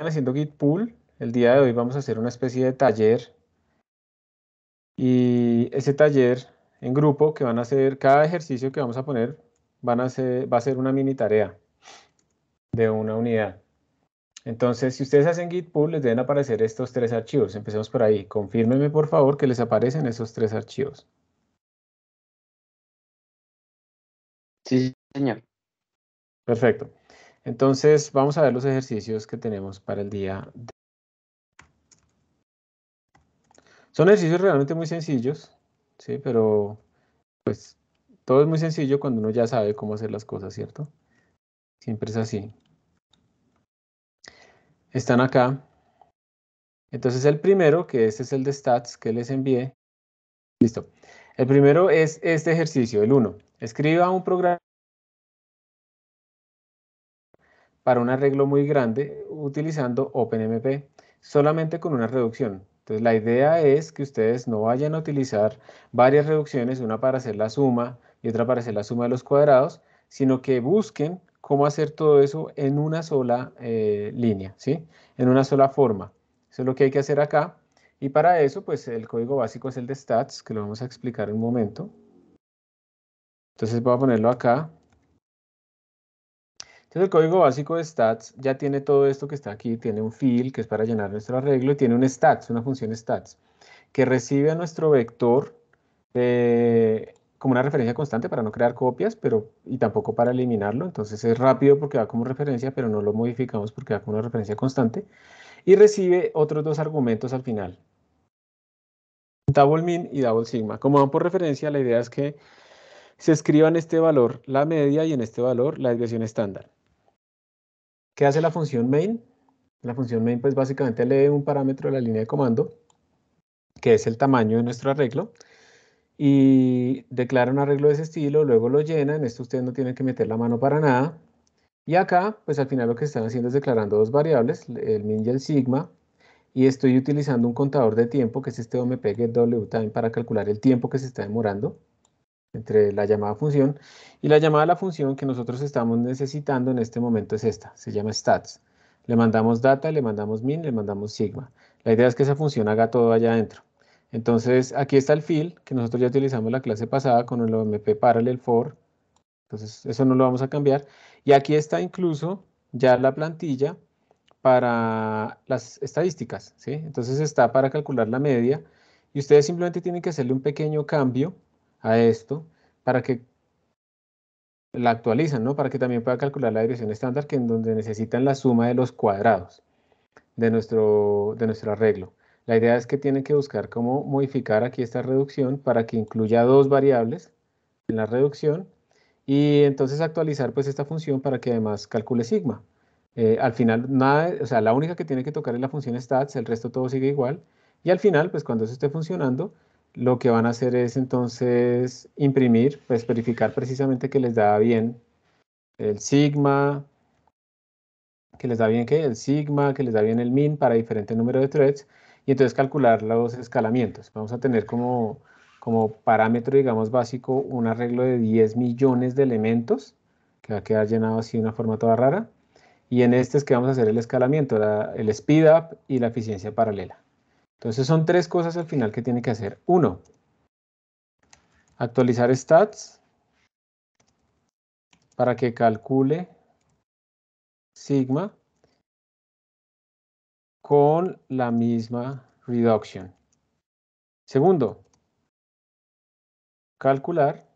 haciendo Git pull. El día de hoy vamos a hacer una especie de taller. Y ese taller en grupo que van a hacer, cada ejercicio que vamos a poner va a ser una mini tarea de una unidad. Entonces, si ustedes hacen Git pull, les deben aparecer estos 3 archivos. Empecemos por ahí. Confírmenme, por favor, que les aparecen esos 3 archivos. Sí, señor. Perfecto. Entonces, vamos a ver los ejercicios que tenemos para el día de hoy. Son ejercicios realmente muy sencillos, ¿sí? Pero, pues, todo es muy sencillo cuando uno ya sabe cómo hacer las cosas, ¿cierto? Siempre es así. Están acá. Entonces, el primero, que este es el de stats que les envié. Listo. El primero es este ejercicio, el 1. Escriba un programa para un arreglo muy grande utilizando OpenMP, solamente con una reducción. Entonces, la idea es que ustedes no vayan a utilizar varias reducciones, una para hacer la suma y otra para hacer la suma de los cuadrados, sino que busquen cómo hacer todo eso en una sola línea, ¿sí? En una sola forma. Eso es lo que hay que hacer acá. Y para eso, pues el código básico es el de stats, que lo vamos a explicar en un momento. Entonces voy a ponerlo acá. Entonces el código básico de stats ya tiene todo esto que está aquí, tiene un fill que es para llenar nuestro arreglo y tiene un stats, una función stats, que recibe a nuestro vector como una referencia constante para no crear copias, y tampoco para eliminarlo. Entonces es rápido porque va como referencia, pero no lo modificamos porque va como una referencia constante. Y recibe otros 2 argumentos al final, double min y double sigma. Como van por referencia, la idea es que se escriba en este valor la media y en este valor la desviación estándar. ¿Qué hace la función main? La función main pues básicamente lee un parámetro de la línea de comando, que es el tamaño de nuestro arreglo, y declara un arreglo de ese estilo, luego lo llena. En esto ustedes no tienen que meter la mano para nada. Y acá, pues al final lo que están haciendo es declarando 2 variables, el min y el sigma, y estoy utilizando un contador de tiempo, que es este omp getWtime, para calcular el tiempo que se está demorando entre la llamada función. Y la llamada a la función que nosotros estamos necesitando en este momento es esta, se llama stats. Le mandamos data, le mandamos min, le mandamos sigma. La idea es que esa función haga todo allá adentro. Entonces, aquí está el fill, que nosotros ya utilizamos la clase pasada con el omp parallel for. Entonces, eso no lo vamos a cambiar. Y aquí está incluso ya la plantilla para las estadísticas, ¿sí? Entonces está para calcular la media y ustedes simplemente tienen que hacerle un pequeño cambio a esto para que la actualizan, ¿no? Para que también pueda calcular la desviación estándar, que en donde necesitan la suma de los cuadrados de nuestro arreglo. La idea es que tienen que buscar cómo modificar aquí esta reducción para que incluya 2 variables en la reducción y entonces actualizar pues esta función para que además calcule sigma. Al final, nada, o sea, la única que tiene que tocar es la función stats, el resto todo sigue igual. Y al final, pues cuando eso esté funcionando, lo que van a hacer es entonces imprimir, pues verificar precisamente que les da bien el sigma, que les da bien ¿qué? El sigma, que les da bien el min para diferente número de threads, y entonces calcular los escalamientos. Vamos a tener como parámetro, digamos, básico un arreglo de 10 millones de elementos, que va a quedar llenado así de una forma toda rara. Y en este es que vamos a hacer el escalamiento, el speed up y la eficiencia paralela. Entonces son 3 cosas al final que tiene que hacer. 1, actualizar stats para que calcule sigma con la misma reduction. Segundo, calcular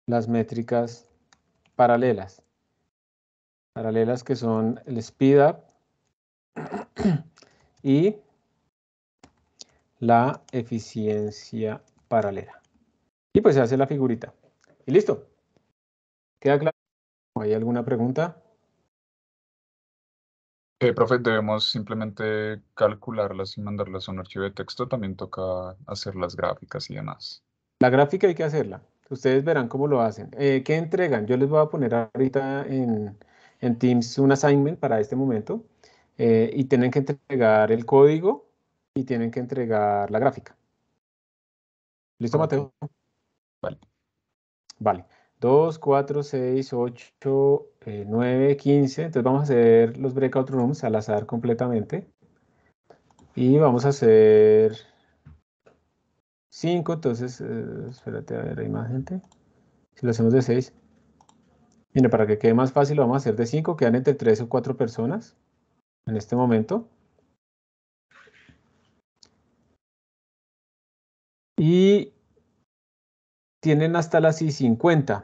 las métricas paralelas. Paralelas que son el speed up y la eficiencia paralela. Y pues se hace la figurita. Y listo. ¿Queda claro? ¿Hay alguna pregunta? Profe, debemos simplemente calcularlas y mandarlas a un archivo de texto. También toca hacer las gráficas y demás. La gráfica hay que hacerla. Ustedes verán cómo lo hacen. ¿Qué entregan? Yo les voy a poner ahorita en Teams un assignment para este momento. Y tienen que entregar el código y tienen que entregar la gráfica. ¿Listo, Ok, Mateo? vale. Vale. 2, 4, 6, 8, 9, 15. Entonces vamos a hacer los breakout rooms al azar completamente. Y vamos a hacer 5. Entonces, espérate, a ver, hay más gente. Si lo hacemos de 6. Mire, para que quede más fácil, lo vamos a hacer de 5. Quedan entre 3 o 4 personas en este momento. Y tienen hasta las I50.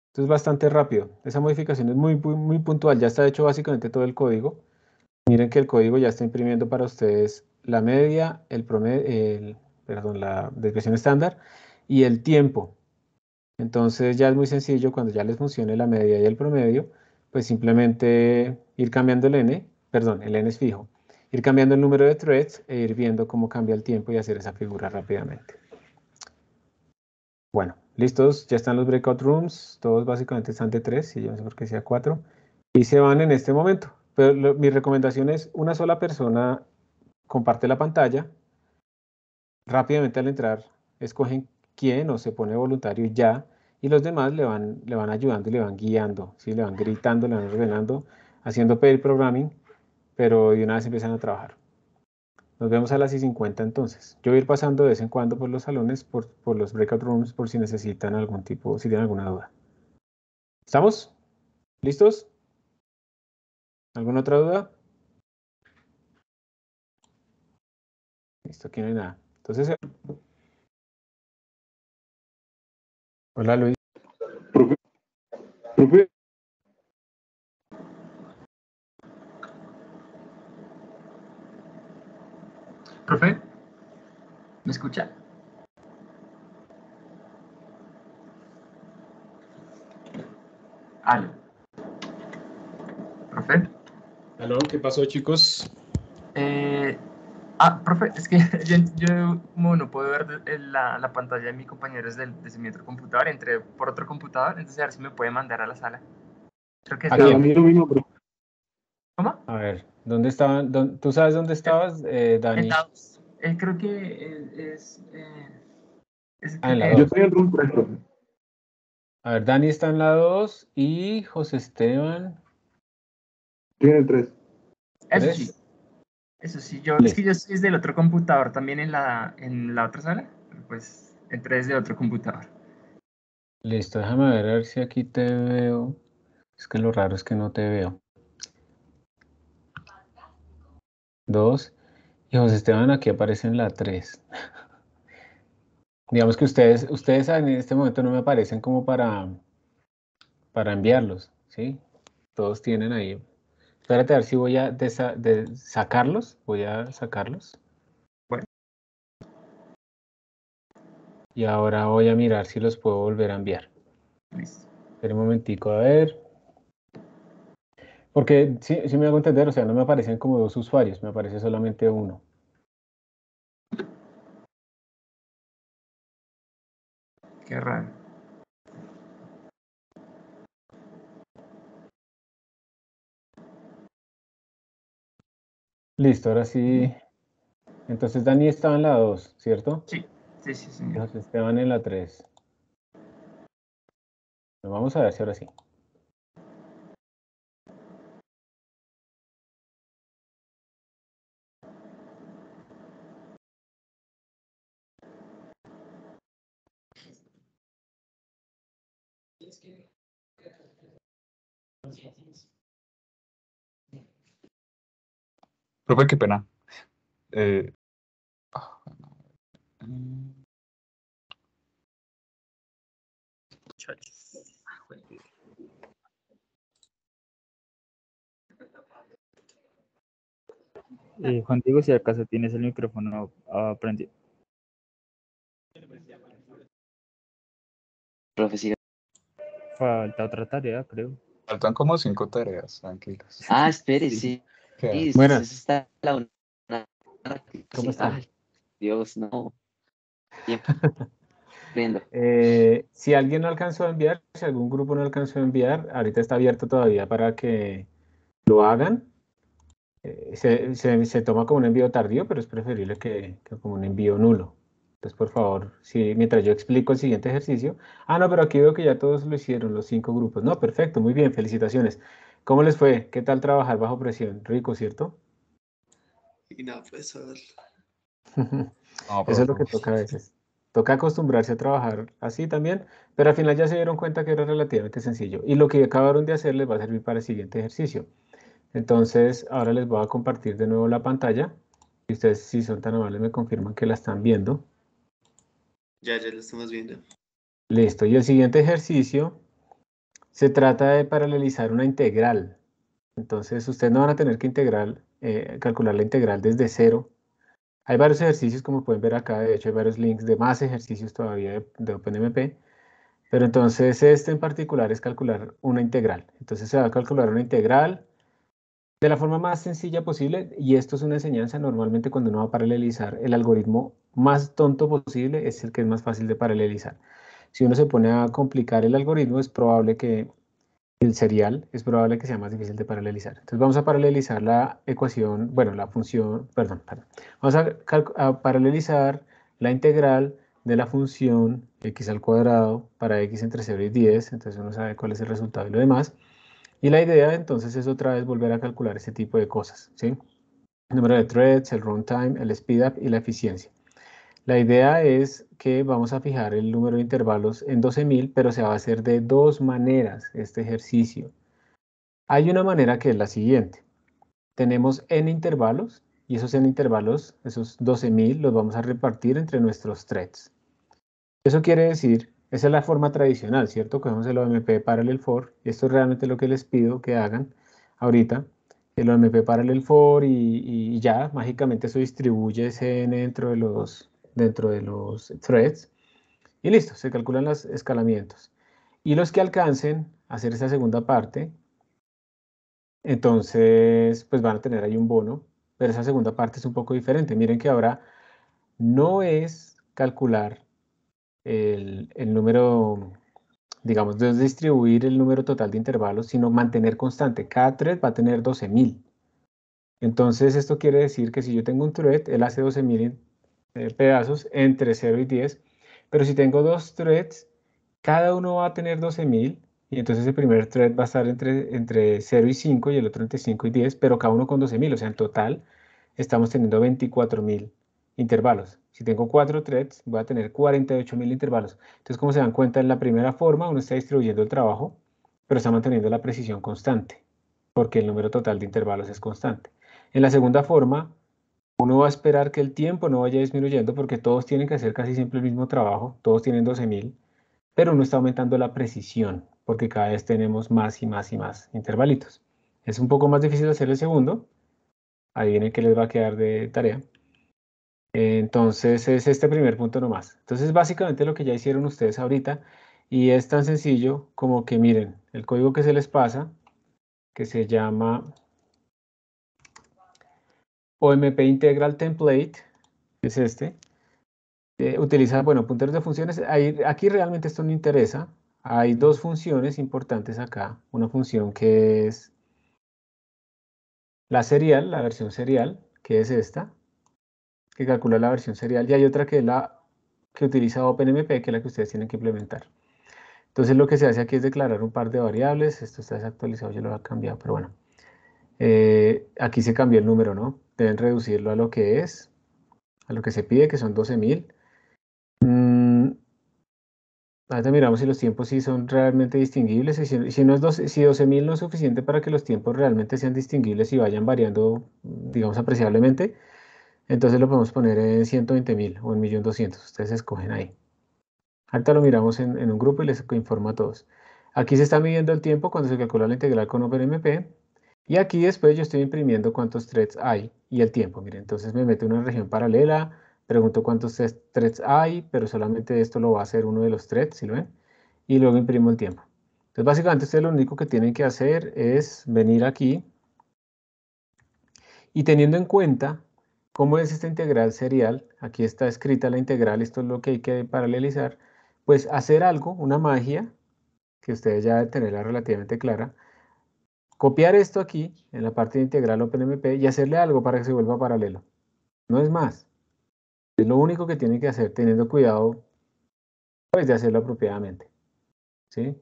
Esto es bastante rápido. Esa modificación es muy puntual. Ya está hecho básicamente todo el código. Miren que el código ya está imprimiendo para ustedes la media, el promedio, perdón, la desviación estándar y el tiempo. Entonces ya es muy sencillo cuando ya les funcione la media y el promedio, pues simplemente ir cambiando el n, perdón, el n es fijo, ir cambiando el número de threads e ir viendo cómo cambia el tiempo y hacer esa figura rápidamente. Bueno, listos, ya están los breakout rooms, todos básicamente están de 3, y yo no sé por qué sea 4, y se van en este momento. Pero mi recomendación es una sola persona comparte la pantalla, rápidamente al entrar escogen quién o se pone voluntario y ya, y los demás le van ayudando y le van guiando, ¿sí? Le van gritando, le van ordenando, haciendo pair programming, pero de una vez empiezan a trabajar. Nos vemos a las I50 entonces. Yo voy a ir pasando de vez en cuando por los salones, por los breakout rooms, por si necesitan algún tipo, si tienen alguna duda. ¿Estamos? ¿Listos? ¿Alguna otra duda? Listo, aquí no hay nada. Entonces, hola Luis. Profe, profe, ¿Profe? ¿Me escucha? Aló. ¿Profe? Aló, ¿qué pasó, chicos? Profe, es que yo como no puedo ver la pantalla de mi compañero desde mi otro computador, entré por otro computador, entonces a ver si me puede mandar a la sala. Creo que es ¿A a quién? mí lo mismo, profe. ¿Cómo? A ver, ¿dónde estaban? ¿Tú sabes dónde estabas, Dani? En la 2. Creo que Ah, en la creo Yo 2. estoy en room 3, profe. A ver, Dani está en la 2 y José Esteban, Estoy en el 3. eso 3. sí. Eso sí, es Listo. que yo estoy desde el otro computador también en la otra sala, pero pues entré desde otro computador. Listo, déjame ver a ver si aquí te veo. Es que lo raro es que no te veo. 2. Y José Esteban aquí aparece en la 3. Digamos que ustedes en este momento no me aparecen como para enviarlos, ¿sí? Todos tienen ahí. Espérate a ver si voy a sacarlos. Voy a sacarlos. Bueno. Y ahora voy a mirar si los puedo volver a enviar. Listo. Espera un momentico, a ver. Porque sí me hago entender, o sea, no me aparecen como dos usuarios, me aparece solamente uno. Qué raro. Listo, ahora sí. Entonces Dani estaba en la 2, ¿cierto? Sí, sí, Y señor. José Esteban en la 3. Vamos a ver si ahora sí. Profe, qué pena. Eh, ah, mm, Juan Diego, si acaso tienes el micrófono prendido. Profe, siga. Falta otra tarea, creo. Faltan como 5 tareas, tranquilos. Espere, Sí. sí. Queda. Sí, Buenas. eso está la una. ¿Cómo Sí, están? Dios, no. Tiempo. Prendo. Si alguien no alcanzó a enviar, si algún grupo no alcanzó a enviar, ahorita está abierto todavía para que lo hagan. Se toma como un envío tardío, pero es preferible que como un envío nulo. Entonces, por favor, si, mientras yo explico el siguiente ejercicio. Ah, no, pero aquí veo que ya todos lo hicieron, los 5 grupos. No, perfecto, muy bien, felicitaciones. ¿Cómo les fue? ¿Qué tal trabajar bajo presión? Rico, ¿cierto? Y no, profesor. No, Eso es lo profe. que toca a veces. Toca acostumbrarse a trabajar así también, pero al final ya se dieron cuenta que era relativamente sencillo. Y lo que acabaron de hacer les va a servir para el siguiente ejercicio. Entonces, ahora les voy a compartir de nuevo la pantalla. Y ustedes, si son tan amables, me confirman que la están viendo. Ya lo estamos viendo. Listo. Y el siguiente ejercicio se trata de paralelizar una integral. Entonces, ustedes no van a tener que calcular la integral desde cero. Hay varios ejercicios, como pueden ver acá. De hecho, hay varios links de más ejercicios todavía de OpenMP. Pero entonces este en particular es calcular una integral. Entonces se va a calcular una integral de la forma más sencilla posible, y esto es una enseñanza. Normalmente cuando uno va a paralelizar, el algoritmo más tonto posible es el que es más fácil de paralelizar. Si uno se pone a complicar el algoritmo, es probable que el serial, es probable que sea más difícil de paralelizar. Entonces vamos a paralelizar la ecuación, bueno, la función, perdón. Vamos a paralelizar la integral de la función x al cuadrado para x entre 0 y 10, entonces uno sabe cuál es el resultado y lo demás. Y la idea entonces es otra vez volver a calcular ese tipo de cosas, ¿sí? El número de threads, el runtime, el speedup y la eficiencia. La idea es que vamos a fijar el número de intervalos en 12.000, pero se va a hacer de dos maneras este ejercicio. Hay una manera que es la siguiente. Tenemos n intervalos, y esos n intervalos, esos 12.000, los vamos a repartir entre nuestros threads. Eso quiere decir, esa es la forma tradicional, ¿cierto? Cogemos el OMP Parallel For, y esto es realmente lo que les pido que hagan ahorita. El OMP Parallel For y ya, mágicamente eso distribuye ese n dentro de los threads. Y listo, se calculan los escalamientos. Y los que alcancen a hacer esa segunda parte, entonces pues van a tener ahí un bono, pero esa segunda parte es un poco diferente. Miren que ahora no es calcular el número, digamos, no es distribuir el número total de intervalos, sino mantener constante. Cada thread va a tener 12.000. Entonces esto quiere decir que si yo tengo un thread, él hace 12.000 pedazos entre 0 y 10, pero si tengo dos threads, cada uno va a tener 12.000, y entonces el primer thread va a estar entre 0 y 5 y el otro entre 5 y 10, pero cada uno con 12.000, o sea, en total estamos teniendo 24.000 intervalos. Si tengo 4 threads, voy a tener 48.000 intervalos. Entonces, como se dan cuenta, en la primera forma uno está distribuyendo el trabajo, pero está manteniendo la precisión constante, porque el número total de intervalos es constante. En la segunda forma, uno va a esperar que el tiempo no vaya disminuyendo, porque todos tienen que hacer casi siempre el mismo trabajo, todos tienen 12.000, pero uno está aumentando la precisión, porque cada vez tenemos más y más y más intervalitos. Es un poco más difícil hacer el segundo. Adivinen qué les va a quedar de tarea. Entonces es este primer punto nomás. Entonces básicamente lo que ya hicieron ustedes ahorita, y es tan sencillo como que miren, el código que se les pasa, que se llama OMP Integral Template, es este. Utiliza, bueno, punteros de funciones. Aquí realmente esto no interesa. Hay dos funciones importantes acá. Una función que es la serial, la versión serial, que es esta, que calcula la versión serial. Y hay otra que es la que utiliza OpenMP, que es la que ustedes tienen que implementar. Entonces lo que se hace aquí es declarar un par de variables. Esto está desactualizado, yo lo he cambiado, pero bueno. Aquí se cambió el número, ¿no? Deben reducirlo a lo que es, a lo que se pide, que son 12.000. Ahorita miramos si los tiempos sí son realmente distinguibles. Y si no es 12.000 no es suficiente para que los tiempos realmente sean distinguibles y vayan variando, digamos, apreciablemente, entonces lo podemos poner en 120.000 o en 1.200.000. Ustedes escogen ahí. Ahorita lo miramos en un grupo y les informo a todos. Aquí se está midiendo el tiempo cuando se calcula la integral con OpenMP. Y aquí después yo estoy imprimiendo cuántos threads hay y el tiempo. Miren, entonces me meto en una región paralela, pregunto cuántos threads hay, pero solamente esto lo va a hacer uno de los threads, ¿sí lo ven? Y luego imprimo el tiempo. Entonces básicamente ustedes lo único que tienen que hacer es venir aquí y, teniendo en cuenta cómo es esta integral serial, aquí está escrita la integral, esto es lo que hay que paralelizar, pues hacer algo, una magia, que ustedes ya deben tenerla relativamente clara. Copiar esto aquí, en la parte de integral OpenMP, y hacerle algo para que se vuelva paralelo. No es más. Es lo único que tienen que hacer, teniendo cuidado pues, de hacerlo apropiadamente. ¿Sí?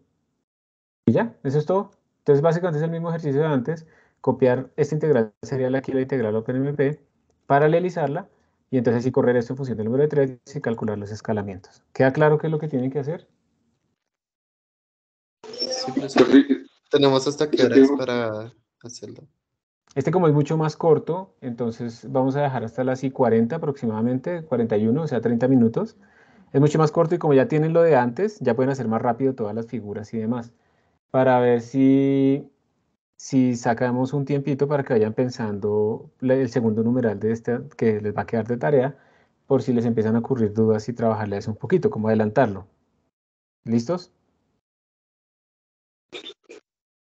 Y ya, eso es todo. Entonces, básicamente es el mismo ejercicio de antes. Copiar esta integral serial aquí, la integral OpenMP, paralelizarla, y entonces sí correr esto en función del número de threads y calcular los escalamientos. ¿Queda claro qué es lo que tienen que hacer? Sí, profesor. Tenemos hasta qué horas para hacerlo. Este como es mucho más corto, entonces vamos a dejar hasta las I:40 aproximadamente, 41, o sea, 30 minutos. Es mucho más corto y como ya tienen lo de antes, ya pueden hacer más rápido todas las figuras y demás. Para ver si sacamos un tiempito para que vayan pensando el segundo numeral de este que les va a quedar de tarea, por si les empiezan a ocurrir dudas y trabajarle a eso un poquito, como adelantarlo. ¿Listos?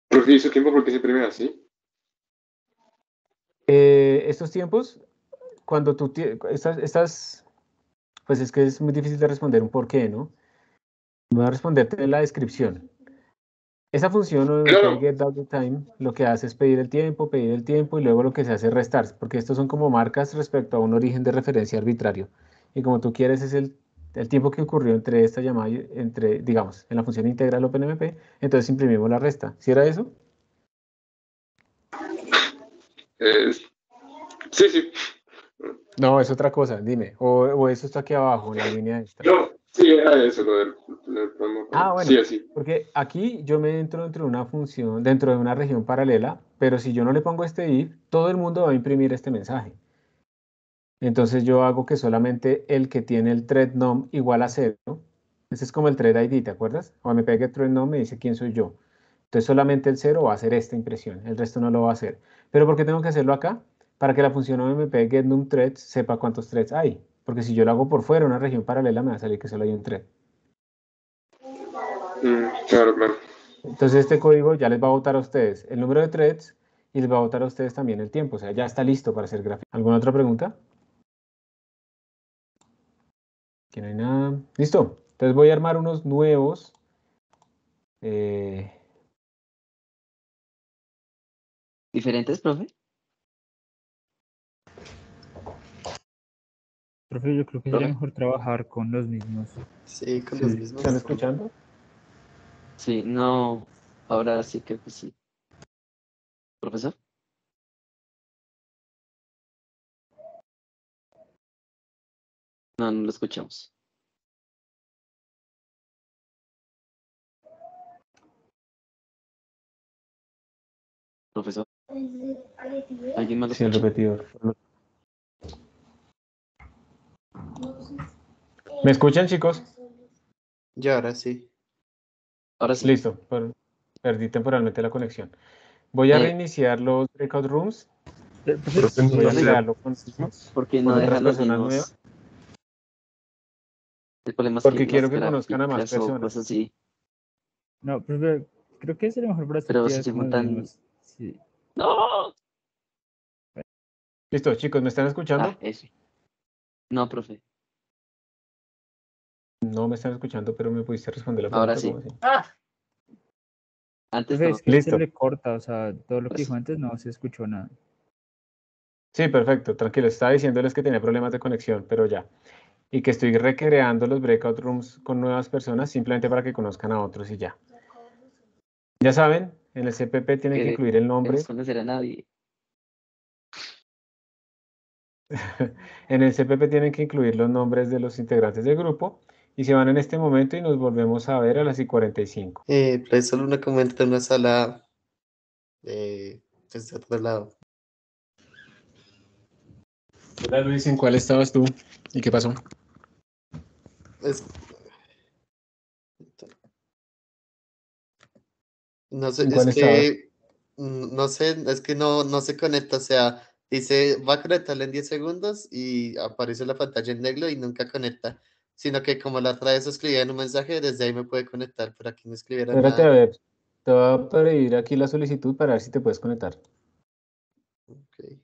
Profe, ¿y ese tiempo por qué se imprime así? Estos tiempos, cuando tú pues es que es muy difícil de responder un por qué, ¿no? Voy a responderte en la descripción. Esa función o Claro. getDouBTime lo que hace es pedir el tiempo y luego lo que se hace es restar, porque estos son como marcas respecto a un origen de referencia arbitrario. Y como tú quieres es el tiempo que ocurrió entre esta llamada, digamos, en la función integral OpenMP, entonces imprimimos la resta. ¿Sí era eso? Sí, sí. No, es otra cosa, dime. O eso está aquí abajo, en la línea esta. No, sí, era eso, lo del promo. Ah, bueno, Sí, así. porque aquí yo me entro dentro de una función, dentro de una región paralela, pero si yo no le pongo este if, todo el mundo va a imprimir este mensaje. Entonces yo hago que solamente el que tiene el thread num igual a 0. Ese es como el thread ID, ¿te acuerdas? O me pega thread num me dice quién soy yo. Entonces solamente el 0 va a hacer esta impresión, el resto no lo va a hacer. ¿Pero por qué tengo que hacerlo acá? Para que la función OMP getNumThreads sepa cuántos threads hay. Porque si yo lo hago por fuera, una región paralela, me va a salir que solo hay un thread. Claro, claro. Entonces este código ya les va a botar a ustedes el número de threads y les va a botar a ustedes también el tiempo. O sea, ya está listo para hacer gráfico. ¿Alguna otra pregunta? Aquí no hay nada. Listo. Entonces voy a armar unos nuevos. ¿Diferentes, profe? Profe, yo creo que sería mejor trabajar con los mismos. Sí, con los mismos. ¿Están escuchando? Sí, no. Ahora sí creo que sí. ¿Profesor? No, no lo escuchamos. Profesor. ¿Alguien más lo Sí, el escucha? repetidor. ¿Me escuchan, chicos? Ya, ahora sí. Ahora sí. Listo. Perdí temporalmente la conexión. Voy a reiniciar los breakout rooms. Voy a crearlo con Porque no otras deja los personas mismos. nuevas. El problema es Porque que quiero las que conozcan a más gráficas o personas. cosas así. No, profe, creo que sería mejor para Pero si actividades se con los juntan. mismos. Sí. ¡No! Listo, chicos, ¿me están escuchando? Ah, eso. No, profe. No me están escuchando, pero me pudiste responder la Ahora pregunta. sí. ¿Cómo así? Antes Profe, no. es que Listo. se le corta, o sea, todo lo que Ahora dijo sí. antes no se escuchó nada. Sí, perfecto, tranquilo. Estaba diciéndoles que tenía problemas de conexión, pero ya. Y que estoy recreando los breakout rooms con nuevas personas simplemente para que conozcan a otros y ya. Ya saben, en el CPP tienen que incluir el nombre. No conocer a nadie. En el CPP tienen que incluir los nombres de los integrantes del grupo y se van en este momento y nos volvemos a ver a las I:45. Pero solo una comenta en una sala desde otro lado. Hola Luis, ¿en cuál estabas tú? ¿Y qué pasó? No sé, ¿En es cuál estabas? que no sé, es que no se conecta, o sea, dice va a conectarle en 10 segundos y aparece la pantalla en negro y nunca conecta, sino que como la otra vez escribía en un mensaje, desde ahí me puede conectar, pero aquí no escribiera Espérate a nada. ver, te voy a pedir aquí la solicitud para ver si te puedes conectar. Ok.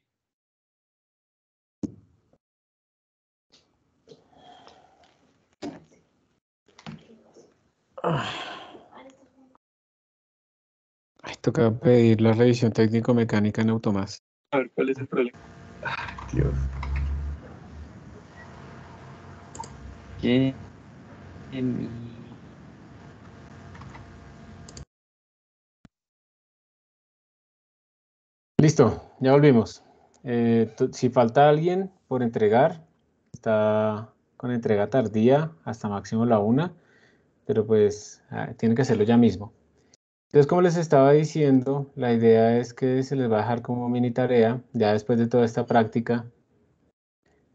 Ay, toca pedir la revisión técnico-mecánica en Automás. A ver, ¿cuál es el problema? Dios. mi- Listo, ya volvimos. Si falta alguien por entregar, está con entrega tardía hasta máximo la 1, pero pues tiene que hacerlo ya mismo. Entonces, como les estaba diciendo, la idea es que se les va a dejar como mini tarea, ya después de toda esta práctica,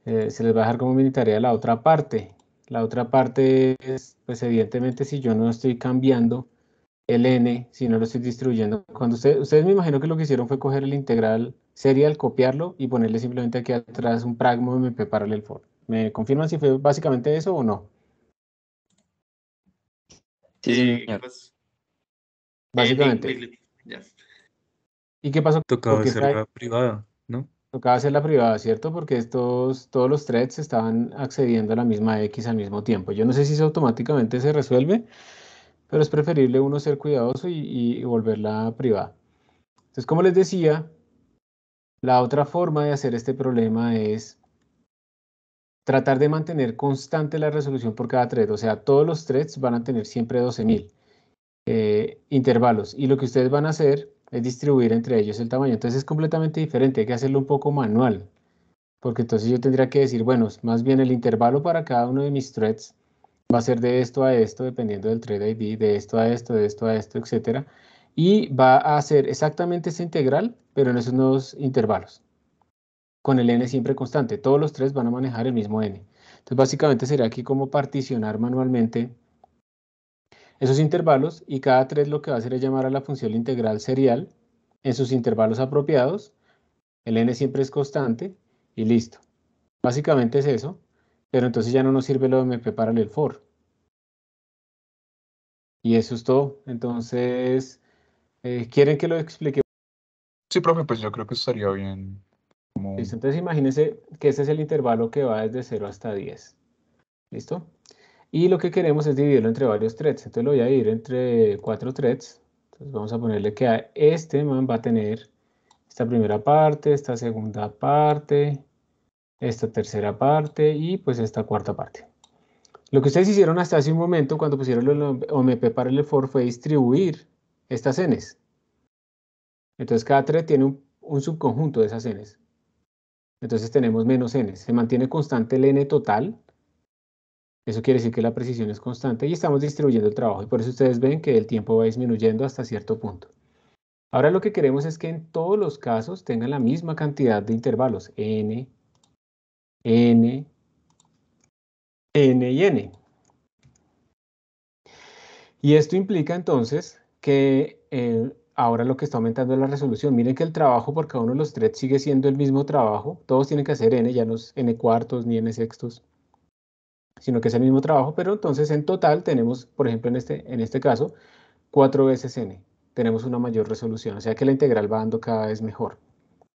se les va a dejar como mini tarea la otra parte. La otra parte es, pues evidentemente, si yo no estoy cambiando el n, si no lo estoy distribuyendo. Cuando ustedes me imagino que lo que hicieron fue coger el integral serial, copiarlo y ponerle simplemente aquí atrás un pragma MP parallel for. ¿Me confirman si fue básicamente eso o no? Sí, señor. Pues, Básicamente. ya. ¿Y qué pasó? Tocaba Porque hacerla privada, ¿no? tocaba hacer la privada, ¿cierto? Porque todos los threads estaban accediendo a la misma X al mismo tiempo. Yo no sé si eso automáticamente se resuelve, pero es preferible uno ser cuidadoso y volverla privada. Entonces, como les decía, la otra forma de hacer este problema es tratar de mantener constante la resolución por cada thread. O sea, todos los threads van a tener siempre 12.000 intervalos. Y lo que ustedes van a hacer es distribuir entre ellos el tamaño. Entonces es completamente diferente. Hay que hacerlo un poco manual. Porque entonces yo tendría que decir, bueno, más bien el intervalo para cada uno de mis threads va a ser de esto a esto, dependiendo del thread ID, de esto a esto, de esto a esto, etc. Y va a ser exactamente esta integral, pero en esos nuevos intervalos, con el n siempre constante. Todos los tres van a manejar el mismo n. Entonces, básicamente sería aquí como particionar manualmente esos intervalos y cada thread lo que va a hacer es llamar a la función integral serial en sus intervalos apropiados. El n siempre es constante y listo. Básicamente es eso, pero entonces ya no nos sirve lo de MP parallel for. Y eso es todo. Entonces, ¿quieren que lo explique? Sí, profe, pues yo creo que estaría bien. Como... Listo. Entonces imagínense que este es el intervalo que va desde 0 hasta 10. ¿Listo? Y lo que queremos es dividirlo entre varios threads. Entonces lo voy a dividir entre 4 threads. Entonces vamos a ponerle que a este man va a tener esta primera parte, esta segunda parte, esta tercera parte y pues esta cuarta parte. Lo que ustedes hicieron hasta hace un momento cuando pusieron el OMP parallel for fue distribuir estas n's. Entonces cada thread tiene un subconjunto de esas n's. Entonces tenemos menos n. Se mantiene constante el n total. Eso quiere decir que la precisión es constante y estamos distribuyendo el trabajo. Y por eso ustedes ven que el tiempo va disminuyendo hasta cierto punto. Ahora lo que queremos es que en todos los casos tengan la misma cantidad de intervalos. N, N, N y N. Y esto implica entonces que ahora lo que está aumentando es la resolución. Miren que el trabajo por cada uno de los threads sigue siendo el mismo trabajo. Todos tienen que hacer n, ya no es n cuartos ni n sextos, sino que es el mismo trabajo. Pero entonces en total tenemos, por ejemplo, en este caso, 4 veces n. Tenemos una mayor resolución. O sea que la integral va dando cada vez mejor.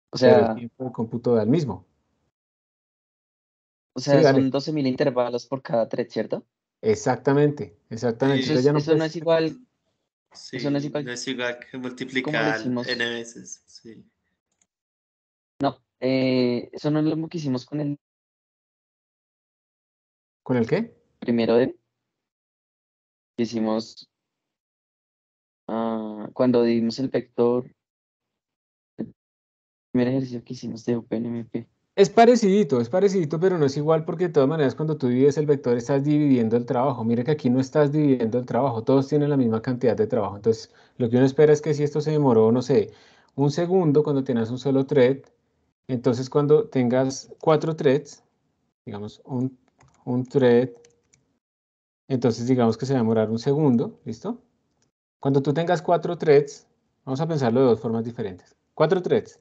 O Pero el sea, tiempo de cómputo da el mismo. Sí, dale. son 12.000 intervalos por cada thread, ¿cierto? Exactamente, exactamente. Eso, Entonces ya no eso no puedes... es igual, Sí, eso no es igual no es igual que como lo multiplicar hicimos. n veces. Sí. No, eso no es lo que hicimos con el ¿Con el qué? primero de que hicimos cuando dimos el vector, el primer ejercicio que hicimos de OpenMP. Es parecidito, pero no es igual porque de todas maneras cuando tú divides el vector estás dividiendo el trabajo. Mira que aquí no estás dividiendo el trabajo, todos tienen la misma cantidad de trabajo. Entonces, lo que uno espera es que si esto se demoró, no sé, un segundo cuando tienes un solo thread, entonces cuando tengas 4 threads, digamos un thread, entonces digamos que se va a demorar un segundo, ¿listo? Cuando tú tengas 4 threads, vamos a pensarlo de dos formas diferentes. 4 threads.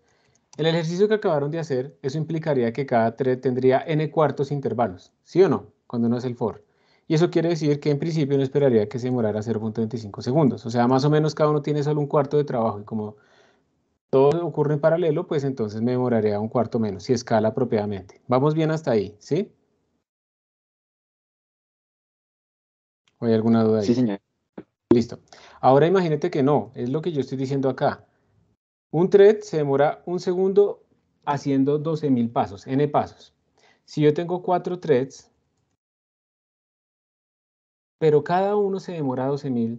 El ejercicio que acabaron de hacer, eso implicaría que cada thread tendría n cuartos intervalos, ¿sí o no? Cuando uno hace el for. Y eso quiere decir que en principio uno esperaría que se demorara 0.25 segundos. O sea, más o menos cada uno tiene solo un cuarto de trabajo. Y como todo ocurre en paralelo, pues entonces me demoraría un cuarto menos, si escala apropiadamente. Vamos bien hasta ahí, ¿sí? ¿O hay alguna duda Sí, ahí? señor. Listo. Ahora imagínate que no, es lo que yo estoy diciendo acá. Un thread se demora un segundo haciendo 12.000 pasos, n pasos. Si yo tengo 4 threads, pero cada uno se demora 12.000,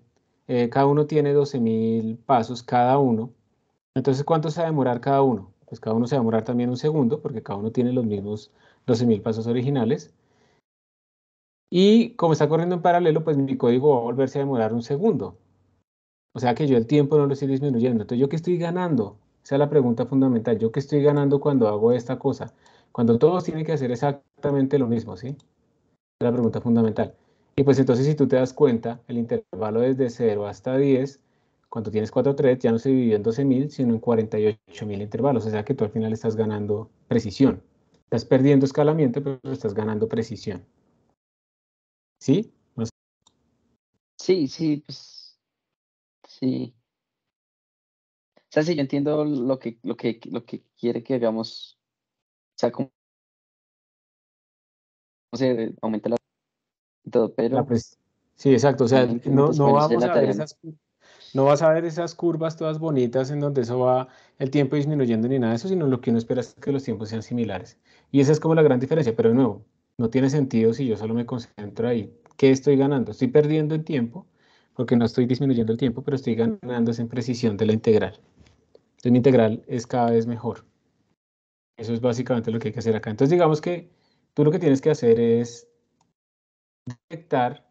cada uno tiene 12.000 pasos cada uno. Entonces, ¿cuánto se va a demorar cada uno? Pues cada uno se va a demorar también un segundo, porque cada uno tiene los mismos 12.000 pasos originales. Y como está corriendo en paralelo, pues mi código va a volverse a demorar un segundo. O sea que yo el tiempo no lo estoy disminuyendo. Entonces, ¿yo qué estoy ganando? Esa es la pregunta fundamental. ¿Yo qué estoy ganando cuando hago esta cosa? Cuando todos tienen que hacer exactamente lo mismo, ¿sí? Esa es la pregunta fundamental. Y pues entonces, si tú te das cuenta, el intervalo desde 0 hasta 10, cuando tienes 4 threads, ya no se dividió en 12.000, sino en 48.000 intervalos. O sea que tú al final estás ganando precisión. Estás perdiendo escalamiento, pero estás ganando precisión. ¿Sí? No sé. Sí, pues sí. O sea, sí, yo entiendo lo que quiere que hagamos. O sea, cómo se aumenta la y todo, pero Sí, exacto. O sea, simplemente es no bueno hacer vamos la a ver tarea, ¿no? no vas a ver esas curvas todas bonitas en donde eso va el tiempo disminuyendo ni nada de eso, sino lo que uno espera es que los tiempos sean similares. Y esa es como la gran diferencia, pero de nuevo, no tiene sentido si yo solo me concentro ahí. ¿Qué estoy ganando? Estoy perdiendo el tiempo, porque no estoy disminuyendo el tiempo, pero estoy ganando esa en precisión de la integral. Entonces mi integral es cada vez mejor. Eso es básicamente lo que hay que hacer acá. Entonces digamos que tú lo que tienes que hacer es detectar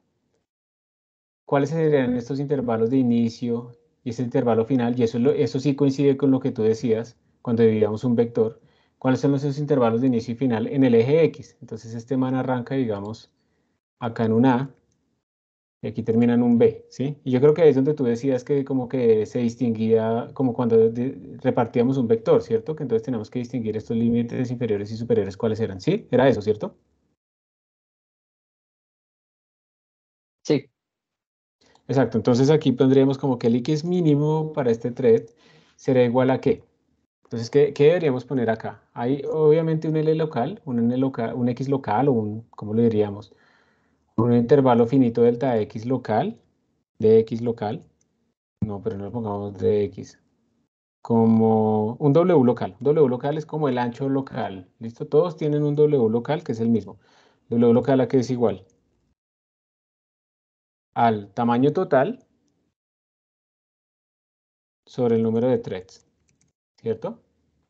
cuáles serían estos intervalos de inicio y ese intervalo final, y eso sí coincide con lo que tú decías cuando dividíamos un vector. ¿Cuáles son esos intervalos de inicio y final en el eje X? Entonces este man arranca, digamos, acá en un A, y aquí termina en un B, ¿sí? Y yo creo que ahí es donde tú decías que como que se distinguía, como cuando repartíamos un vector, ¿cierto? Que entonces tenemos que distinguir estos límites inferiores y superiores, ¿cuáles eran? ¿Sí? Era eso, ¿cierto? Sí, Exacto, entonces aquí pondríamos como que el X mínimo para este thread será igual a ¿qué? Entonces, ¿qué deberíamos poner acá? Hay obviamente un L local, un X local o ¿cómo lo diríamos? Un intervalo finito delta X local, de X local. No, pero no lo pongamos de X. Como un W local. W local es como el ancho local. ¿Listo? Todos tienen un W local que es el mismo. W local a que es igual al tamaño total sobre el número de threads. ¿Cierto?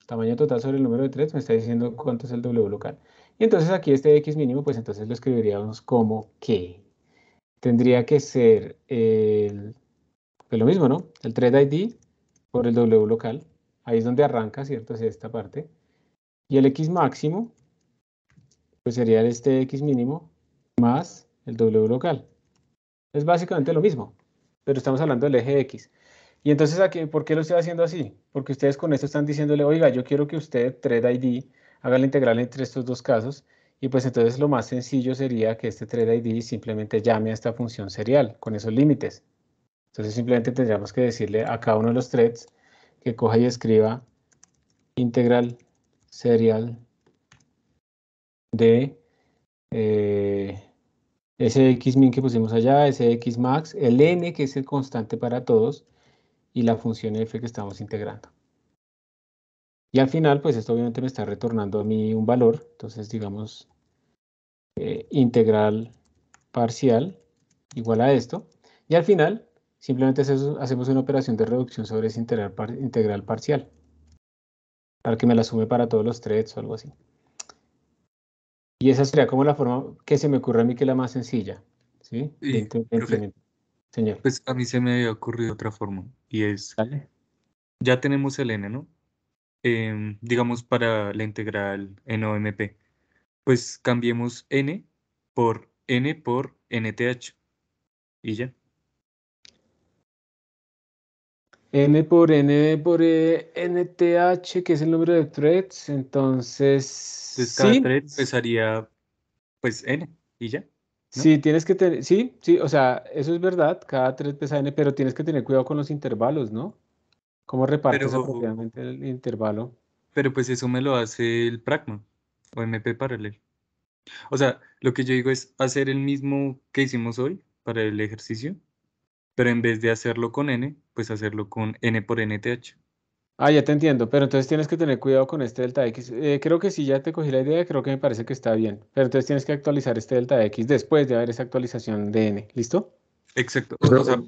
Tamaño total sobre el número de threads me está diciendo cuánto es el W local. Y entonces aquí este X mínimo, pues entonces lo escribiríamos como que tendría que ser pues lo mismo, ¿no? El thread ID por el W local. Ahí es donde arranca, ¿cierto? Es esta parte. Y el X máximo, pues sería este X mínimo más el W local. Es básicamente lo mismo, pero estamos hablando del eje X. Y entonces aquí, ¿por qué lo estoy haciendo así? Porque ustedes con esto están diciéndole, oiga, yo quiero que usted, thread ID, haga la integral entre estos dos casos. Y pues entonces lo más sencillo sería que este thread ID simplemente llame a esta función serial con esos límites. Entonces simplemente tendríamos que decirle a cada uno de los threads que coja y escriba integral serial de ese xmin que pusimos allá, ese xmax, el n que es el constante para todos y la función f que estamos integrando. Y al final, pues esto obviamente me está retornando a mí un valor. Entonces, digamos, integral parcial igual a esto. Y al final, simplemente hacemos una operación de reducción sobre ese integral parcial. Para que me la sume para todos los threads o algo así. Y esa sería como la forma que se me ocurre a mí que es la más sencilla. ¿Sí? Y, De profe, implementar. Señor. pues a mí se me había ocurrido otra forma y es, Dale. ya tenemos el n, ¿no? Digamos para la integral en OMP, pues cambiemos n por nth y ya. N por N por NTH, que es el número de threads. Entonces, Entonces cada sí, thread pesaría pues n y ya, ¿no? sí, tienes que tener, sí, o sea, eso es verdad, cada thread pesa N, pero tienes que tener cuidado con los intervalos, ¿no? ¿Cómo repartes Pero, apropiadamente el intervalo? pero pues eso me lo hace el Pragma OMP Parallel. O sea, lo que yo digo es hacer el mismo que hicimos hoy para el ejercicio, pero en vez de hacerlo con n, pues hacerlo con n por nth. Ah, ya te entiendo, pero entonces tienes que tener cuidado con este delta X. Creo que sí, ya te cogí la idea, creo que me parece que está bien. Pero entonces tienes que actualizar este delta X después de haber esa actualización de n. ¿Listo? Exacto. O Pero, sea,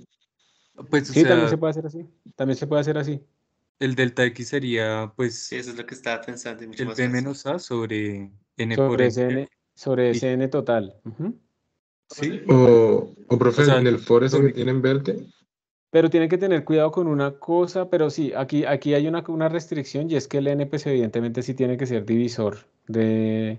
pues, o Sí, también sea, se puede hacer así. También se puede hacer así. el delta X sería, Sí, pues, eso es lo que estaba pensando y mucho el más B fácil. menos A sobre N por Sobre N. ese n, sobre Y, ese n total. Ujú. ¿sí? o O profe, sea, en el for ese lo que único, tiene en Belte, Pero tienen que tener cuidado con una cosa, pero sí, aquí hay una restricción y es que el n, pues evidentemente sí tiene que ser divisor ¿de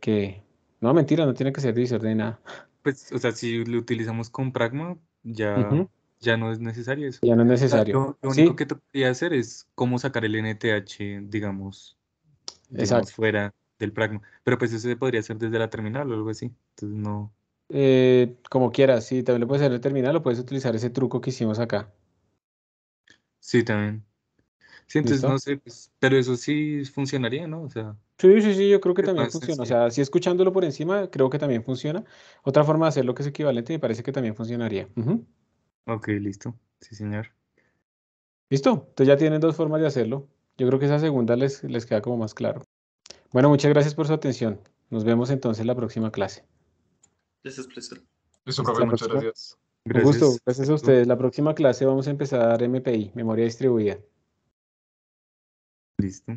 qué? No, mentira, no tiene que ser divisor de nada. pues, o sea, si lo utilizamos con Pragma, Ujú. ya no es necesario eso. Ya no es O sea, necesario. lo único Sí, que tocaría hacer es cómo sacar el NTH, digamos, exacto. fuera del Pragma. Pero pues eso se podría hacer desde la terminal o algo así. Entonces no. Como quieras, sí, también lo puedes hacer en el terminal o puedes utilizar ese truco que hicimos acá. Sí, también. Sí, entonces ¿Listo? no sé, pues, pero eso sí funcionaría, ¿no? O sea, Sí, sí, sí, yo creo que es también más funciona. O sencillo. sea, si escuchándolo por encima, creo que también funciona. Otra forma de hacerlo que es equivalente me parece que también funcionaría. Ujú. Ok, listo. Sí, señor. ¿Listo? Entonces ya tienen dos formas de hacerlo. Yo creo que esa segunda les queda como más claro. Bueno, muchas gracias por su atención. Nos vemos entonces en la próxima clase. Eso es profesor. Listo, Hasta profe, la muchas próxima. gracias. Un gusto, Gracias. gracias a ustedes. La próxima clase vamos a empezar MPI, memoria distribuida. Listo.